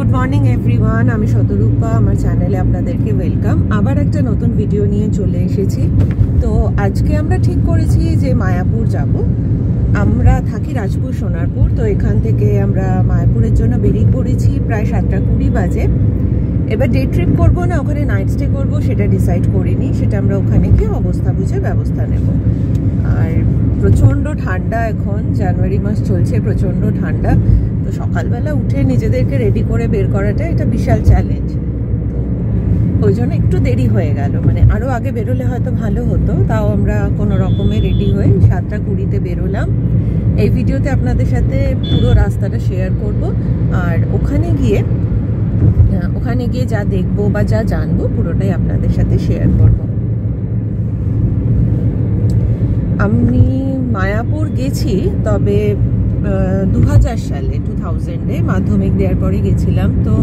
Good morning everyone, আমি শতরূপা। আমার চ্যানেলে আপনাদেরকে ওয়েলকাম। আবার একটা নতুন ভিডিও নিয়ে চলে এসেছি। তো আজকে আমরা ঠিক করেছি যে মায়াপুর যাব। আমরা থাকি রাজপুর সোনারপুর, তো এখান থেকে আমরা মায়াপুরের জন্য বেরিয়ে পড়েছি। প্রায় 7:20 বাজে। এবার ডে ট্রিপ করবো না ওখানে নাইট স্টে করবো সেটা ডিসাইড করিনি, সেটা আমরা ওখানে গিয়ে অবস্থা বুঝে ব্যবস্থা নেব। আর প্রচণ্ড ঠান্ডা, এখন জানুয়ারি মাস চলছে, প্রচণ্ড ঠান্ডা। তো সকালবেলা উঠে নিজেদেরকে রেডি করে বের করাটা এটা বিশাল চ্যালেঞ্জ। ওই জন্য একটু দেরি হয়ে গেল, মানে আরও আগে বেরোলে হয়তো ভালো হতো। তাও আমরা কোনো রকমে রেডি হয়ে 7:20 বেরোলাম। এই ভিডিওতে আপনাদের সাথে পুরো রাস্তাটা শেয়ার করব। আর ওখানে গিয়ে যা দেখবো বা যা জানবো পুরোটাই আপনাদের সাথে শেয়ার করব। আমি মায়াপুর গেছি, তবে 2000 সালে 2000-এ মাধ্যমিক দেওয়ার পরে গেছিলাম। তো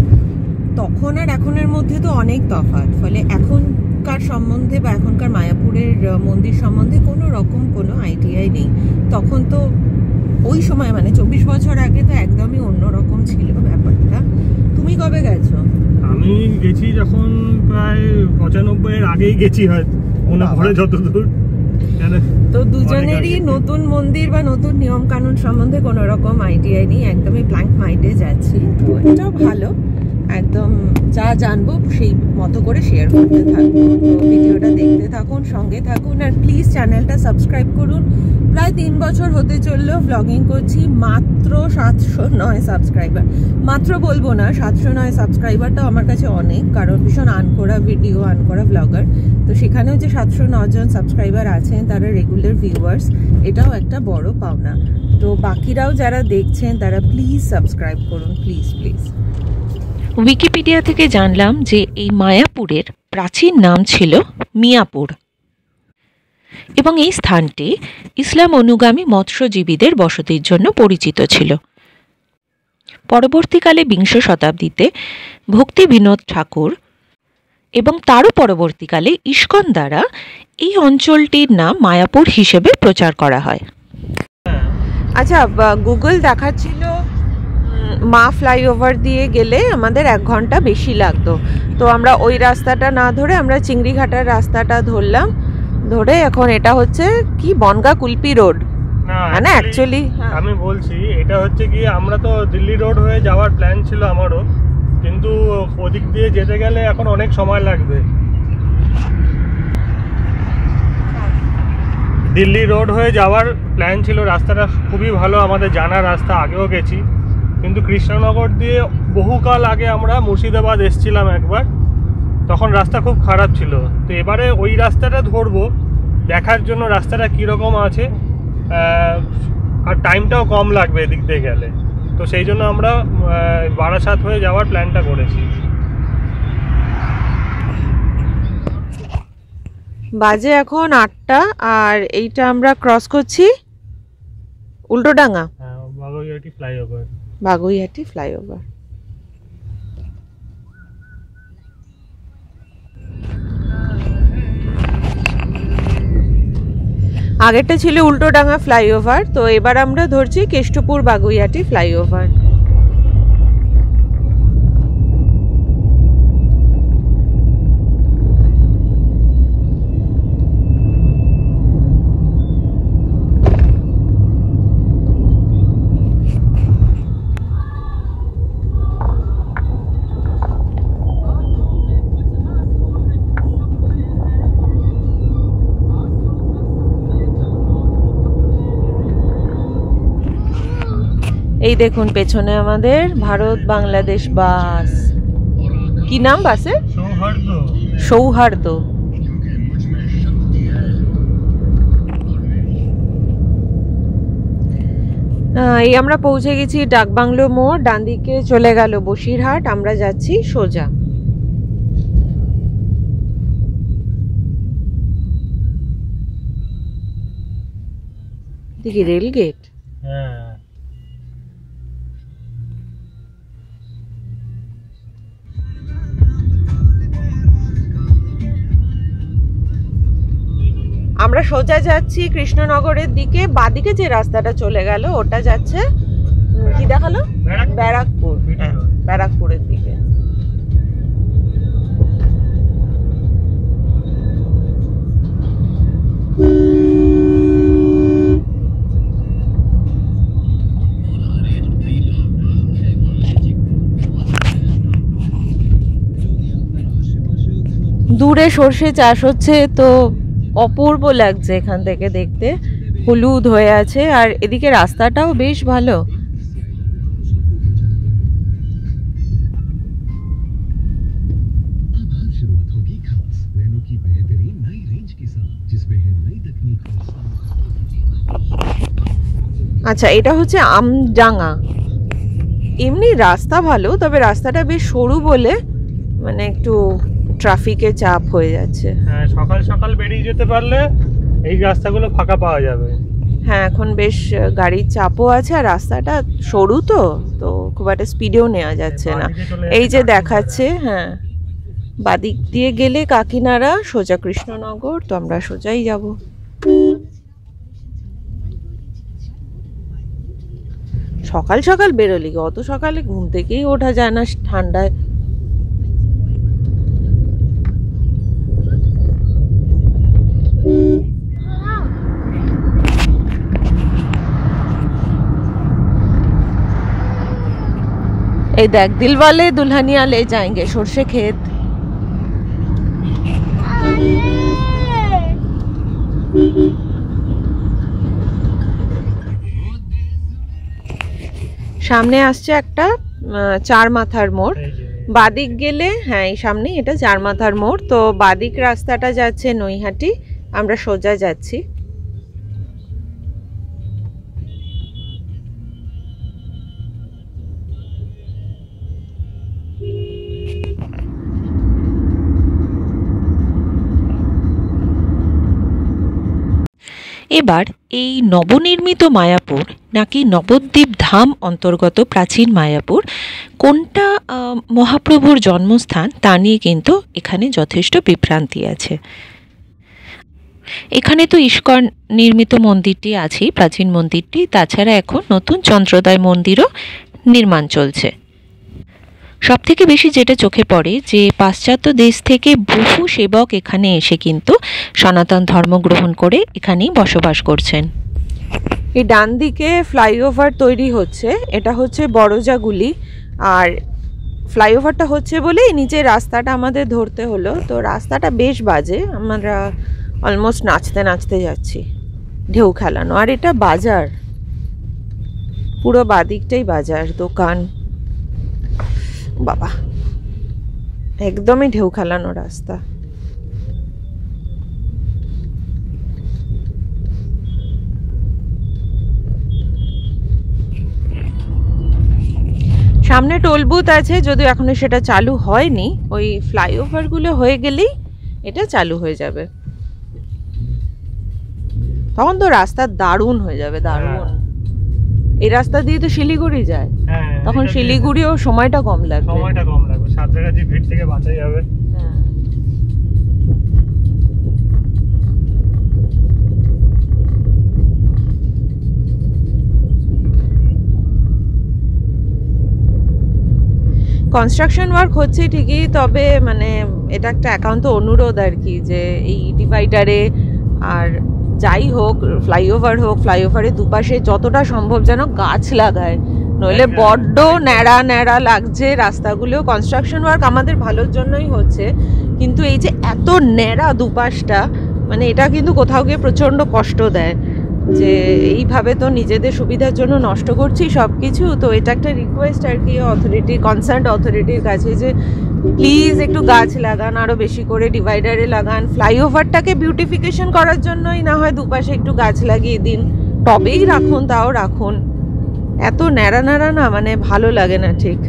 তখন আর এখনের মধ্যে তো অনেক তফাৎ। ফলে এখনকার সম্বন্ধে বা এখনকার মায়াপুরের মন্দির সম্বন্ধে কোনো রকম কোনো আইডিয়াই নেই। তখন তো ওই সময় মানে 24 বছর আগে তো একদমই অন্যরকম ছিল ব্যাপারটা। তুমি কবে গেছো? আমি গেছি যখন প্রায় 95-এর আগেই গেছি, হয়তো মনে পড়ে যতদূর। তো দুজনেরই নতুন মন্দির বা নতুন নিয়ম কানুন সম্বন্ধে কোনো রকম আইডিয়া নেই, একদমই ব্ল্যাঙ্ক মাইন্ডে যাচ্ছি। তো এটাও ভালো, একদম যা জানবো সেই মতো করে শেয়ার করতে থাকবো। তো ভিডিওটা দেখতে থাকুন, সঙ্গে থাকুন। আর প্লিজ চ্যানেলটা সাবস্ক্রাইব করুন। প্রায় 3 বছর হতে চললো ব্লগিং করছি, মাত্র 709 সাবস্ক্রাইবার। মাত্র বলবো না, 709 সাবস্ক্রাইবারটাও আমার কাছে অনেক, কারণ ভীষণ আনকরা ভিডিও, আনকরা ব্লগার। তো সেখানেও যে 709 জন সাবস্ক্রাইবার আছেন তারা রেগুলার ভিউয়ার্স, এটাও একটা বড় পাওনা। তো বাকিরাও যারা দেখছেন তারা প্লিজ সাবস্ক্রাইব করুন, প্লিজ প্লিজ। উইকিপিডিয়া থেকে জানলাম যে এই মায়াপুরের প্রাচীন নাম ছিল মিয়াপুর এবং এই স্থানটি ইসলাম অনুগামী মৎস্যজীবীদের বসতির জন্য পরিচিত ছিল। পরবর্তীকালে 20 শতাব্দীতে ভক্তি বিনোদ ঠাকুর এবং তারও পরবর্তীকালে ইস্কন দ্বারা এই অঞ্চলটির নাম মায়াপুর হিসেবে প্রচার করা হয়। আচ্ছা, গুগল দেখাচ্ছিল মা ফ্লাইওভার দিয়ে গেলে আমাদের 1 ঘন্টা বেশি লাগতো। তো আমরা ওই রাস্তাটা না ধরে আমরা চিংড়িঘাটার রাস্তাটা ধরলাম। ধরে এখন এটা হচ্ছে কি বনগা কুলপি রোড না অ্যাকচুয়ালি আমি বলছি এটা হচ্ছে কি, আমরা তো দিল্লি রোড হয়ে যাওয়ার প্ল্যান ছিল আমারও, কিন্তু ওদিক দিয়ে যেতে গেলে এখন অনেক সময় লাগবে। দিল্লি রোড হয়ে যাওয়ার প্ল্যান ছিল, রাস্তাটা খুবই ভালো, আমাদের জানা রাস্তা, আগেও গেছি। কিন্তু কৃষ্ণনগর দিয়ে বহুকাল আগে আমরা মুর্শিদাবাদ এসেছিলাম একবার, তখন রাস্তা খুব খারাপ ছিল। তো এবারে ওই রাস্তাটা ধরবো দেখার জন্য রাস্তাটা কীরকম আছে, আর টাইমটাও কম লাগবে এদিক দিয়ে গেলে। তো সেই জন্য আমরা বারাসাত হয়ে যাওয়ার প্ল্যানটা করেছি। বাজে এখন 8টা, আর এইটা আমরা ক্রস করছি উল্টোডাঙ্গা, বাগুইহাটি ফ্লাইওভার। বাগুইহাটি ফ্লাইওভার। আগেরটা ছিল উল্টোডাঙ্গা ফ্লাইওভার, তো এবার আমরা ধরছি কেষ্টপুর বাগুইহাটি ফ্লাইওভার। এই দেখুন পেছনে আমাদের ভারত বাংলাদেশ বাস। কি নাম বাসে? সৌহার্দ্য। এই আমরা পৌঁছে গেছি ডাকবাংলো মোড়, ডান দিকে চলে গেল বসিরহাট, আমরা যাচ্ছি সোজা। দেখি রেল গেট। হ্যাঁ, আমরা সোজা যাচ্ছি কৃষ্ণনগরের দিকে। বাদিকে যে রাস্তাটা চলে গেল ওটা যাচ্ছে কি দেখালো? ব্যারাকপুর। ব্যারাকপুরের দিকে। দূরে সর্ষে চাষ হচ্ছে, তো অপূর্ব লাগছে এখান থেকে দেখতে, হলুদ হয়ে আছে। আর এদিকে রাস্তাটাও বেশ ভালো। আচ্ছা, এটা হচ্ছে আমডাঙ্গা। এমনি রাস্তা ভালো, তবে রাস্তাটা বেশ সরু বলে মানে একটু ট্রাফিকের চাপ হয়ে যাচ্ছে। হ্যাঁ, সকাল সকাল বেরিয়ে যেতে পারলে এই রাস্তাগুলো ফাঁকা পাওয়া যাবে। হ্যাঁ, এখন বেশ গাড়ির চাপও আছে, আর রাস্তাটা সরু তো খুব একটা স্পিডেও নেওয়া যাচ্ছে না। এই যে দেখাচ্ছে, হ্যাঁ, বাদিক দিয়ে গেলে কাকিনাড়া, সোজা কৃষ্ণনগর, তো আমরা সোজাই যাব। সকাল সকাল বেরোলি, অত সকালে ঘুম থেকেই ওঠা যায় না ঠান্ডায়। এই দেখ, দিলওয়ালে দুলহানিয়া লে যাएंगे, সর্ষে ক্ষেত। সামনে আসছে একটা চার মাথার মোড়। বাদিক গেলে, হ্যাঁ এই সামনে এটা চার মাথার মোড়। তো বাদিক রাস্তাটা যাচ্ছে নৈহাটি, আমরা সোজা যাচ্ছি। এবার এই নবনির্মিত মায়াপুর নাকি নবদ্বীপ ধাম অন্তর্গত প্রাচীন মায়াপুর কোনটা মহাপ্রভুর জন্মস্থান তা নিয়ে কিন্তু এখানে যথেষ্ট বিভ্রান্তি আছে। এখানে তো ইস্কন নির্মিত মন্দিরটি আছেই, প্রাচীন মন্দিরটি, তাছাড়া এখন নতুন চন্দ্রোদয় মন্দিরও নির্মাণ চলছে। সবথেকে বেশি যেটা চোখে পড়ে যে পাশ্চাত্য দেশ থেকে বহু সেবক এখানে এসে কিন্তু সনাতন ধর্ম গ্রহণ করে এখানেই বসবাস করছেন। এই ডান দিকে ফ্লাইওভার তৈরি হচ্ছে, এটা হচ্ছে বড়জাগুলি, আর ফ্লাইওভারটা হচ্ছে বলেই নিচে রাস্তাটা আমাদের ধরতে হলো। তো রাস্তাটা বেশ বাজে, আমরা অলমোস্ট নাচতে নাচতে যাচ্ছি, ঢেউ খেলানো। আর এটা বাজার, পুরো বাদিকটাই বাজার, দোকান, বাবা একদমই ঢেউ খেলানো রাস্তা। সামনে টোল বুথ আছে, যদিও এখনো সেটা চালু হয়নি। ওই ফ্লাইওভারগুলো হয়ে গেলেই এটা চালু হয়ে যাবে, তখন তো রাস্তা দারুণ হয়ে যাবে, দারুণ। এই রাস্তা দিয়ে তো শিলিগুড়ি যায়, তখন শিলিগুড়িও সময়টা কম লাগবে, সাঁতরাগাছি ভিড় থেকে বাঁচা যাবে। কনস্ট্রাকশন ওয়ার্ক হচ্ছে ঠিকই, তবে মানে এটা একটা একান্ত অনুরোধ আর কি, যে এই ডিভাইডারে আর যাই হোক, ফ্লাইওভার হোক, ফ্লাইওভারের দুপাশে যতটা সম্ভব যেন গাছ লাগায়, নইলে বড্ড ন্যাড়া ন্যাড়া লাগছে রাস্তাগুলো। কনস্ট্রাকশন ওয়ার্ক আমাদের ভালোর জন্যই হচ্ছে, কিন্তু এই যে এত ন্যাড়া দুপাশটা, মানে এটা কিন্তু কোথাও গিয়ে প্রচণ্ড কষ্ট দেয়, যে এইভাবে তো নিজেদের সুবিধার জন্য নষ্ট করছি সব কিছু। তো এটা একটা রিকোয়েস্ট আর কি অথরিটি, কনসার্ন অথরিটির কাছে, যে প্লিজ একটু গাছ লাগান, আরও বেশি করে ডিভাইডারে লাগান। ফ্লাইওভারটাকে বিউটিফিকেশন করার জন্যই না হয় দুপাশে একটু গাছ লাগিয়ে দিন, টবেই রাখুন, তাও রাখুন। এত ন্যাড়া ন্যাড়া না, মানে ভালো লাগে না ঠিক।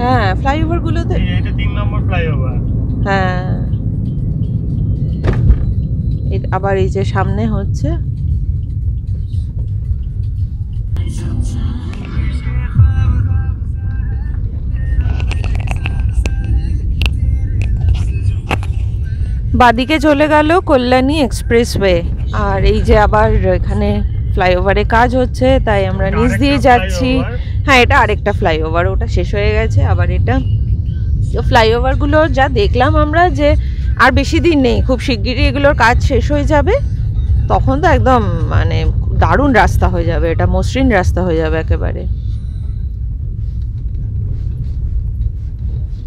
হ্যাঁ, ফ্লাইওভারগুলোতে, এটা 3 নম্বর ফ্লাইওভার। হ্যাঁ, আবার এই যে সামনে হচ্ছে, বাদিকে চলে গেল কল্যাণী এক্সপ্রেসওয়ে। আর এই যে আবার এখানে ফ্লাইওভারে কাজ হচ্ছে, তাই আমরা নিচ দিয়ে যাচ্ছি। হ্যাঁ, এটা আরেকটা ফ্লাইওভার, ওটা শেষ হয়ে গেছে, আবার এটা। তো ফ্লাইওভারগুলো যা দেখলাম আমরা, যে আর বেশি দিন নেই, খুব শিগগিরই এগুলোর কাজ শেষ হয়ে যাবে, তখন তো একদম মানে দারুণ রাস্তা হয়ে যাবে, এটা মসৃণ রাস্তা হয়ে যাবে একেবারে।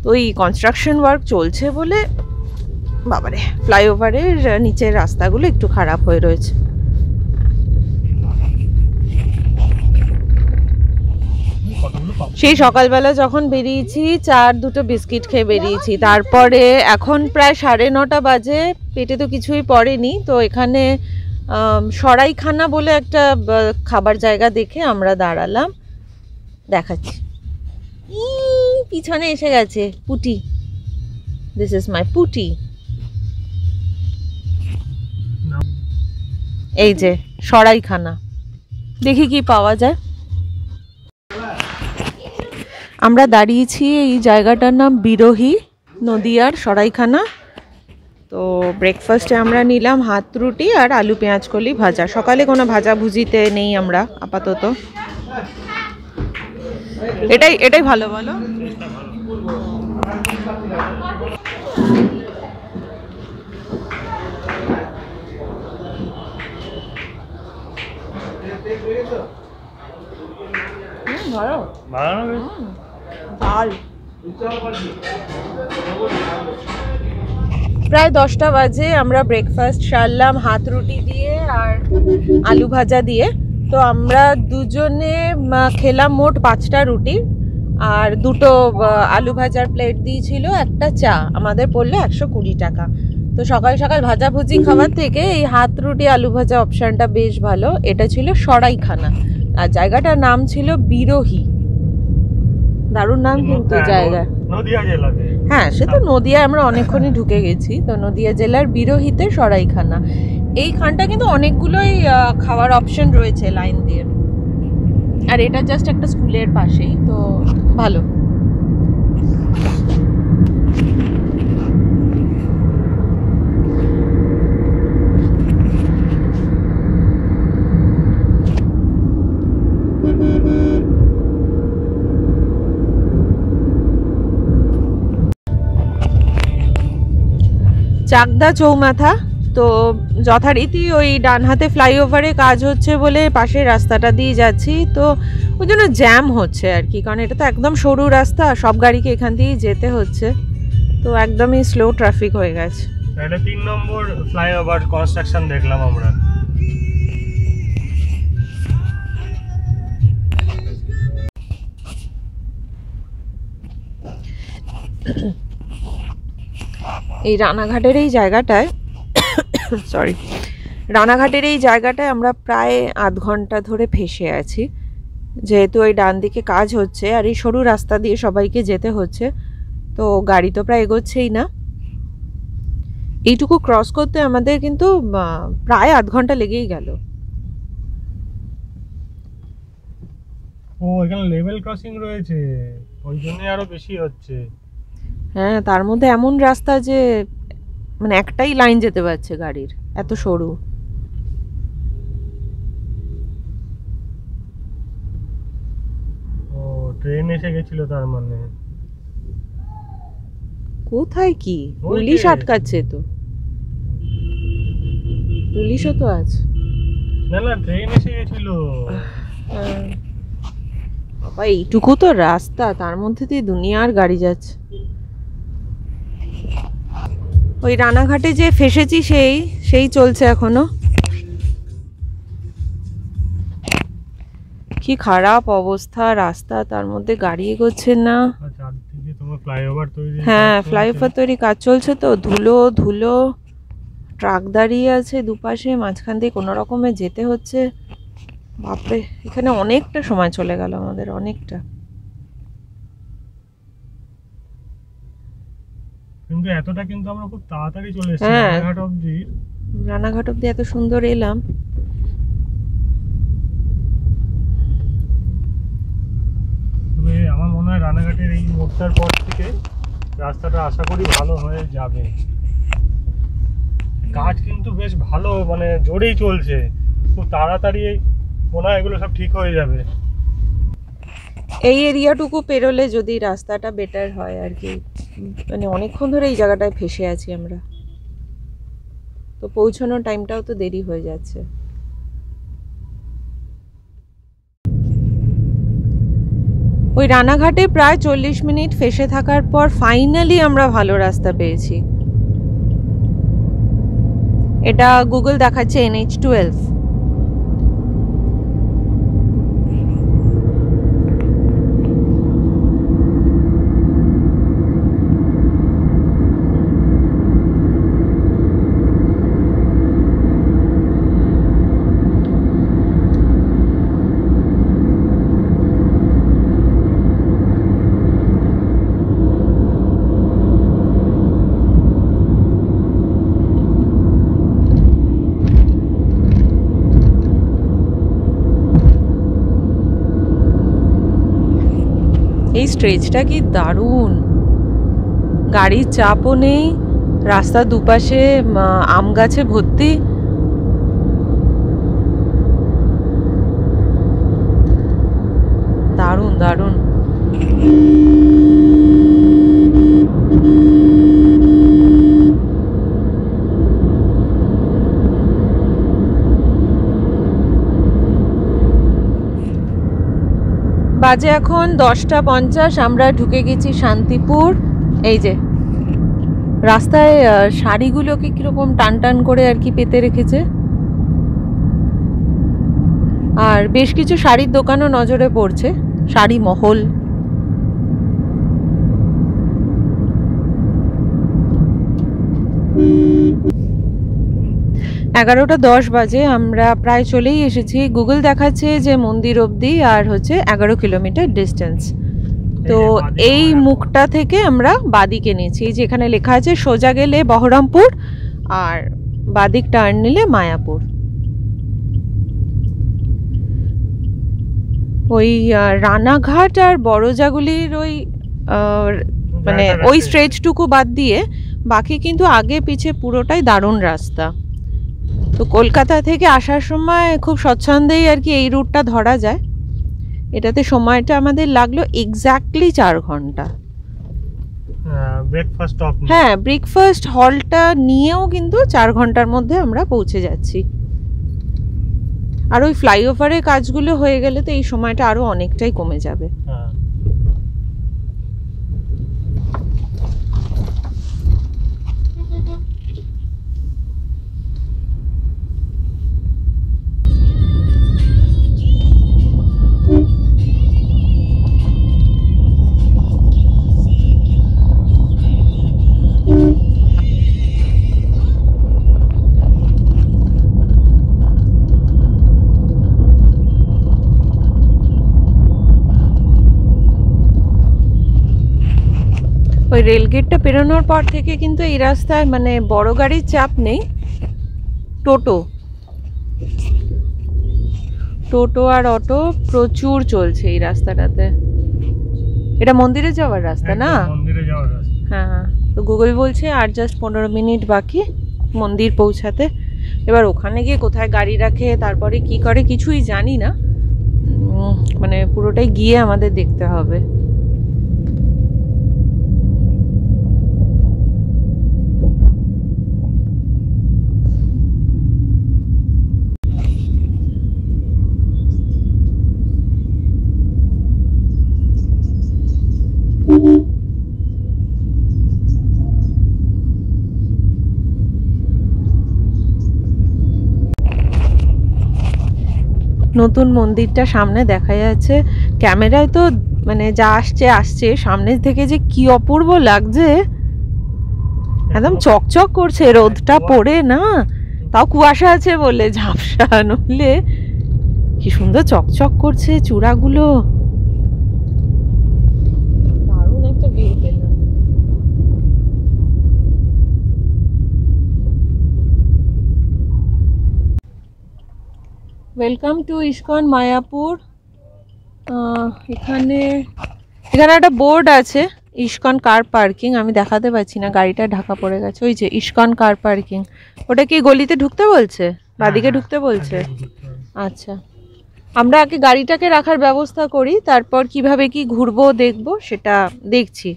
তো এই কনস্ট্রাকশন ওয়ার্ক চলছে বলে বাবারে ফ্লাইওভারের নিচের রাস্তাগুলো একটু খারাপ হয়ে রয়েছে। সেই সকালবেলা যখন বেরিয়েছি চার দুটো বিস্কিট খেয়ে বেরিয়েছি, তারপরে এখন প্রায় 9:30 বাজে, পেটে তো কিছুই পড়েনি। তো এখানে সরাইখানা বলে একটা খাবার জায়গা দেখে আমরা দাঁড়ালাম, দেখাচ্ছি। পিছনে এসে গেছে পুটি, দিস ইজ মাই পুটি। এই যে সরাইখানা, দেখি কি পাওয়া যায়। আমরা দাঁড়িয়েছি এই জায়গাটার নাম বিরোহী, নদিয়ার সরাইখানা। তো ব্রেকফাস্টে আমরা নিলাম হাত রুটি আর আলু পেঁয়াজ কলি ভাজা। সকালে কোনো ভাজা ভুজিতে নেই আমরা আপাতত। এটাই ভালো বলো। ভালো ডাল। প্রায় 10টা বাজে আমরা ব্রেকফাস্ট সারলাম হাত রুটি দিয়ে আর আলু ভাজা দিয়ে। তো আমরা দুজনে খেলাম মোট 5টা রুটি আর 2টো আলু ভাজার প্লেট দিয়েছিল, একটা চা। আমাদের পড়লো 120 টাকা। তো সকাল সকাল ভাজাভুজি খাবার থেকে এই হাত রুটি আলু ভাজা অপশানটা বেশ ভালো। এটা ছিল সরাইখানা আর জায়গাটার নাম ছিল বিরোহী। দারুণ নাম কিন্তু জায়গা, নদিয়া জেলাতে। হ্যাঁ, সে তো নদিয়ায় আমরা অনেকক্ষণই ঢুকে গেছি। তো নদিয়া জেলার বিরোহীতে সরাইখানা। এই খানটা কিন্তু অনেকগুলোই খাওয়ার অপশন রয়েছে লাইন দিয়ে, আর এটা জাস্ট একটা স্কুলের পাশেই, তো ভালো। চাকদা চৌমাথা। তো যথারীতি ওই ডান হাতে ফ্লাইওভারে কাজ হচ্ছে বলে পাশের রাস্তাটা দিয়ে যাচ্ছি, তো ওই জন্য জ্যাম হচ্ছে আর কি, কারণ এটা তো একদম সরু রাস্তা, সব গাড়িকে এখান দিয়েই যেতে হচ্ছে। তো একদমই স্লো ট্রাফিক হয়ে গেছে। এটা 3 নম্বর ফ্লাইওভার কনস্ট্রাকশন দেখলাম আমরা। এই রানাঘাটের এই জায়গাটায় রানাঘাটের এই জায়গাটায় আমরা প্রায় আধ ঘন্টা ধরে ফেসে আছি, যেহেতু ওই ডান দিকে কাজ হচ্ছে আর এই সরু রাস্তা দিয়ে সবাইকে যেতে হচ্ছে। তো গাড়ি তো প্রায় এগোচ্ছেই না। এইটুকু ক্রস করতে আমাদের কিন্তু প্রায় আধ ঘন্টা লেগেই গেল। ও, এখানে লেভেল ক্রসিং রয়েছে, ওই জন্য আরো বেশি হচ্ছে। হ্যাঁ, তার মধ্যে এমন রাস্তা যে মানে একটাই লাইন যেতে পারছে গাড়ির, এত সরু। ও, ট্রেন এসে গেছিল তার মানে। কোথায় কি পুলিশ আটকাচ্ছে? তো পুলিশও তো আছে। না না, ট্রেন এসে গেছিল। বাবা, এইটুকু তো রাস্তা, তার মধ্যে দিয়ে দুনিয়ার গাড়ি যাচ্ছে। ওই রানাঘাটে যে ফেসেছি সেই চলছে এখনো। কি খারাপ অবস্থা রাস্তা, তার মধ্যে গাড়ি এগোচ্ছে না। হ্যাঁ, ফ্লাইওভার তৈরি কাজ চলছে, তো ধুলো ধুলো, ট্রাক দাঁড়িয়ে আছে দুপাশে, মাঝখান দিয়ে কোনো রকমে যেতে হচ্ছে। বাপরে, এখানে অনেকটা সময় চলে গেল আমাদের, অনেকটা। কিন্তু এতটা কিন্তু আমরা খুব তাড়াতাড়ি চলে এসেছি রানাঘাট অবধি। রানাঘাট অবধি এত সুন্দর এলাম। তবে আমার মনে হয় রানাঘাটের এই মোড়টার পর থেকে রাস্তাটা আশা করি ভালো হয়ে যাবে। কাজ কিন্তু বেশ ভালো, মানে জোরেই চলছে, খুব তাড়াতাড়ি মনে হয় এগুলো সব ঠিক হয়ে যাবে। এই এরিয়াটুকু পেরোলে যদি রাস্তাটা বেটার হয় আর কি। মানে অনেকক্ষণ ধরে এই জায়গাটায় ফেসে আছি আমরা, তো পৌঁছানোর টাইমটাও তো দেরি হয়ে যাচ্ছে। ওই রানাঘাটে প্রায় 40 মিনিট ফেসে থাকার পর ফাইনালি আমরা ভালো রাস্তা পেয়েছি। এটা গুগল দেখাচ্ছে NH12। এই স্ট্রেচটা কি দারুণ, গাড়ির চাপও নেই, রাস্তার দুপাশে আম গাছে ভর্তি। দারুণ দারুণ। বাজে এখন 10:50। আমরা ঢুকে গেছি শান্তিপুর। এই যে রাস্তায় শাড়িগুলোকে কিরকম টান টান করে আর কি পেতে রেখেছে, আর বেশ কিছু শাড়ির দোকানও নজরে পড়ছে, শাড়ি মহল। এগারোটা 10 বাজে। আমরা প্রায় চলেই এসেছি। গুগল দেখাচ্ছে যে মন্দির অবধি আর হচ্ছে 11 কিলোমিটার ডিস্টেন্স। তো এই মুখটা থেকে আমরা বাদিকে নিয়েছি, যেখানে লেখা আছে সোজা গেলে বহরমপুর আর বাদিক টার্ন নিলে মায়াপুর। ওই রানাঘাট আর বড়জাগুলির ওই মানে ওই স্ট্রেচটুকু বাদ দিয়ে বাকি কিন্তু আগে পিছে পুরোটাই দারুণ রাস্তা। তো কলকাতা থেকে আসার সময় খুব স্বচ্ছন্দেই আর কি এই রুটটা ধরা যায়। এটাতে সময়টা আমাদের লাগলো এক্স্যাক্টলি 4 ঘন্টা। হ্যাঁ, ব্রেকফাস্ট হলটা নিয়েও কিন্তু 4 ঘন্টার মধ্যে আমরা পৌঁছে যাচ্ছি। আর ওই ফ্লাইওভারের কাজগুলো হয়ে গেলে তো এই সময়টা আরো অনেকটাই কমে যাবে। ওই রেলগেটটা পেরোনোর পর থেকে কিন্তু এই রাস্তায় মানে বড় গাড়ির চাপ নেই। টোটো আর অটো প্রচুর চলছে এই রাস্তাটাতে। এটা মন্দিরে যাওয়ার রাস্তা না? মন্দিরে যাওয়ার রাস্তা। হ্যাঁ, তো গুগল বলছে আর জাস্ট 15 মিনিট বাকি মন্দির পৌঁছাতে। এবার ওখানে গিয়ে কোথায় গাড়ি রাখে, তারপরে কি করে কিছুই জানি না, মানে পুরোটাই গিয়ে আমাদের দেখতে হবে। নতুন মন্দিরটা সামনে দেখা যাচ্ছে। ক্যামেরায় তো মানে যা আসছে সামনে থেকে যে কি অপূর্ব লাগছে, একদম চকচক করছে রোদটা পড়ে না, তাও কুয়াশা আছে বলে, ঝাপসা নইলে কি সুন্দর চকচক করছে চূড়াগুলো। দারুণ একটা ভিউ পেলাম। Welcome to ISKCON Mayapur. এখানে একটা বোর্ড আছে ইস্কন কার পার্কিং। আমি দেখাতে পারছি না, গাড়িটা ঢাকা পড়ে গেছে। ওই যে ইস্কন কার পার্কিং। ওটা কি গলিতে ঢুকতে বলছে, বাদিকে ঢুকতে বলছে? আচ্ছা, আমরা আগে গাড়িটাকে রাখার ব্যবস্থা করি, তারপর কিভাবে কি ঘুরবো দেখবো সেটা দেখছি।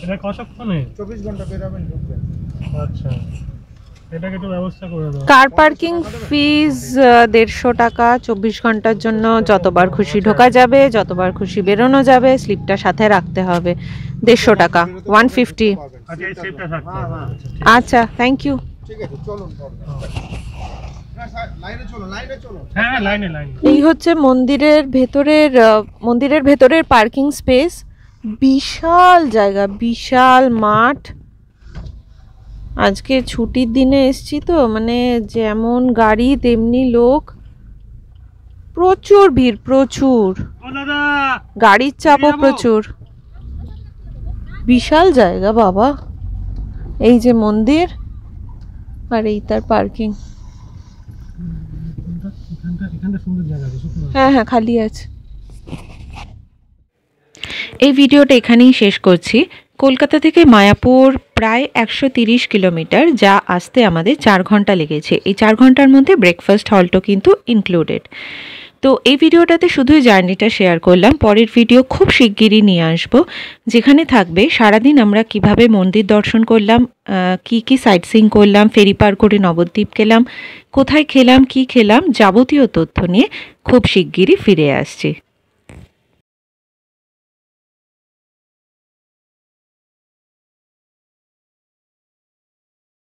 এটা কতক্ষণে? 24 ঘন্টা বেরাবেন ঢুকবেন। আচ্ছা, এটাকে একটু ব্যবস্থা করে দাও। কার পার্কিং ফিজ 150 টাকা, 24 ঘন্টার জন্য যতবার খুশি ঢোকা যাবে, যতবার খুশি বেরোনো যাবে। স্লিপটা সাথে রাখতে হবে। 150 টাকা, 150। আচ্ছা, এই সেফটা থাকতে হবে। আচ্ছা, থ্যাংক ইউ। ঠিক আছে, চলুন লাইনে চলো, লাইনে চলো। হ্যাঁ, লাইনে। এই হচ্ছে মন্দিরের ভেতরের পার্কিং স্পেস। বিশাল জায়গা, বিশাল মাঠ। আজকে ছুটির দিনে এসছি তো, মানে যেমন গাড়ি তেমনি লোক, প্রচুর ভিড়, প্রচুর ও দাদা, গাড়ির চাপও প্রচুর। বিশাল জায়গা বাবা। এই যে মন্দির, আর এই তার পার্কিং। এখানটা সুন্দর জায়গা আছে। হ্যাঁ হ্যাঁ, খালি আছে। এই ভিডিওটা এখানেই শেষ করছি। কলকাতা থেকে মায়াপুর প্রায় 130 কিলোমিটার, যা আসতে আমাদের 4 ঘন্টা লেগেছে। এই 4 ঘন্টার মধ্যে ব্রেকফাস্ট হল্টও কিন্তু ইনক্লুডেড। তো এই ভিডিওটাতে শুধুই জার্নিটা শেয়ার করলাম। পরের ভিডিও খুব শিগগিরই নিয়ে আসবো, যেখানে থাকবে সারাদিন আমরা কিভাবে মন্দির দর্শন করলাম, কি সাইট সিইং করলাম, ফেরি পার করে নবদ্বীপ গেলাম, কোথায় খেলাম, কি খেলাম, যাবতীয় তথ্য নিয়ে খুব শিগগিরই ফিরে আসছি।